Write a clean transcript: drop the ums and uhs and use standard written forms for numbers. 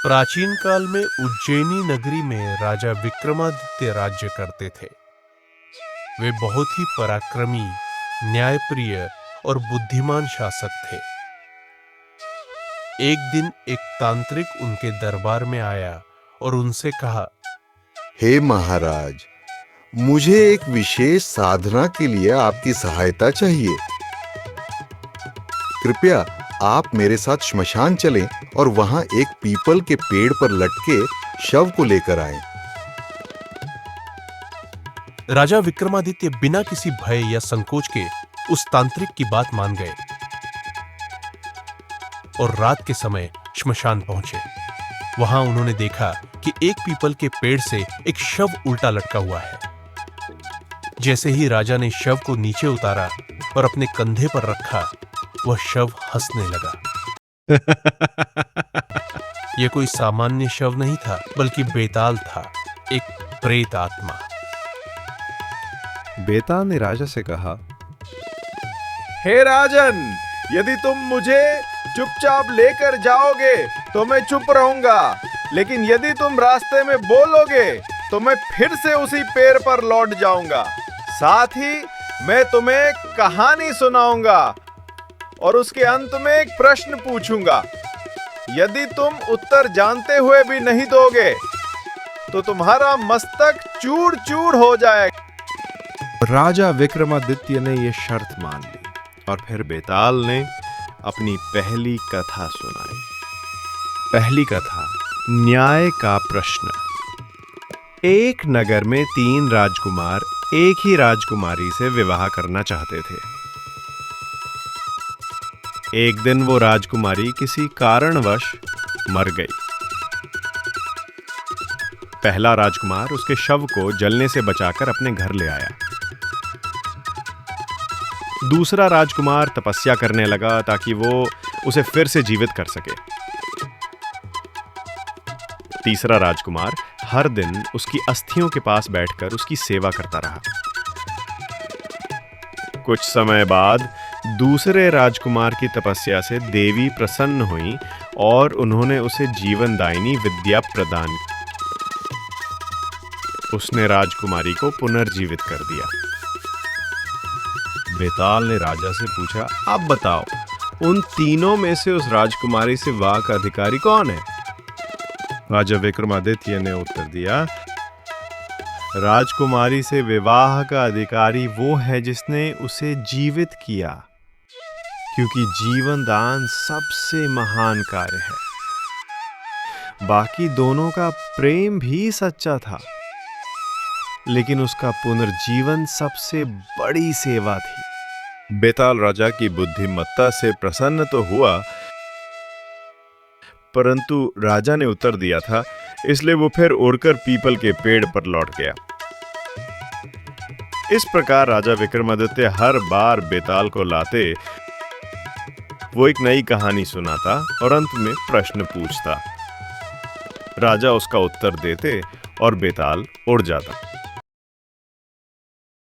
प्राचीन काल में उज्जैनी नगरी में राजा विक्रमादित्य राज्य करते थे। वे बहुत ही पराक्रमी, न्यायप्रिय और बुद्धिमान शासक थे। एक दिन एक तांत्रिक उनके दरबार में आया और उनसे कहा, हे महाराज, मुझे एक विशेष साधना के लिए आपकी सहायता चाहिए। कृपया आप मेरे साथ श्मशान चलें और वहां एक पीपल के पेड़ पर लटके शव को लेकर आएं। राजा विक्रमादित्य बिना किसी भय या संकोच के उस तांत्रिक की बात मान गए और रात के समय श्मशान पहुंचे। वहां उन्होंने देखा कि एक पीपल के पेड़ से एक शव उल्टा लटका हुआ है। जैसे ही राजा ने शव को नीचे उतारा और अपने कंधे पर रखा, वह शव हंसने लगा। यह कोई सामान्य शव नहीं था, बल्कि बेताल था, एक प्रेत आत्मा। बेताल ने राजा से कहा, हे राजन, यदि तुम मुझे चुपचाप लेकर जाओगे तो मैं चुप रहूंगा, लेकिन यदि तुम रास्ते में बोलोगे तो मैं फिर से उसी पेड़ पर लौट जाऊंगा। साथ ही मैं तुम्हें कहानी सुनाऊंगा और उसके अंत में एक प्रश्न पूछूंगा। यदि तुम उत्तर जानते हुए भी नहीं दोगे तो तुम्हारा मस्तक चूर चूर हो जाएगा। राजा विक्रमादित्य ने यह शर्त मान ली और फिर बेताल ने अपनी पहली कथा सुनाई। पहली कथा, न्याय का प्रश्न। एक नगर में 3 राजकुमार एक ही राजकुमारी से विवाह करना चाहते थे। एक दिन वो राजकुमारी किसी कारणवश मर गई। पहला राजकुमार उसके शव को जलने से बचाकर अपने घर ले आया। दूसरा राजकुमार तपस्या करने लगा ताकि वो उसे फिर से जीवित कर सके। तीसरा राजकुमार हर दिन उसकी अस्थियों के पास बैठकर उसकी सेवा करता रहा। कुछ समय बाद दूसरे राजकुमार की तपस्या से देवी प्रसन्न हुई और उन्होंने उसे जीवनदायिनी विद्या प्रदान की। उसने राजकुमारी को पुनर्जीवित कर दिया। बेताल ने राजा से पूछा, आप बताओ, उन तीनों में से उस राजकुमारी से विवाह का अधिकारी कौन है? राजा विक्रमादित्य ने उत्तर दिया, राजकुमारी से विवाह का अधिकारी वो है जिसने उसे जीवित किया, क्योंकि जीवन दान सबसे महान कार्य है। बाकी दोनों का प्रेम भी सच्चा था, लेकिन उसका पुनर्जीवन सबसे बड़ी सेवा थी। बेताल राजा की बुद्धिमत्ता से प्रसन्न तो हुआ, परंतु राजा ने उत्तर दिया था, इसलिए वो फिर उड़कर पीपल के पेड़ पर लौट गया। इस प्रकार राजा विक्रमादित्य हर बार बेताल को लाते, वो एक नई कहानी सुनाता और अंत में प्रश्न पूछता। राजा उसका उत्तर देते और बेताल उड़ जाता।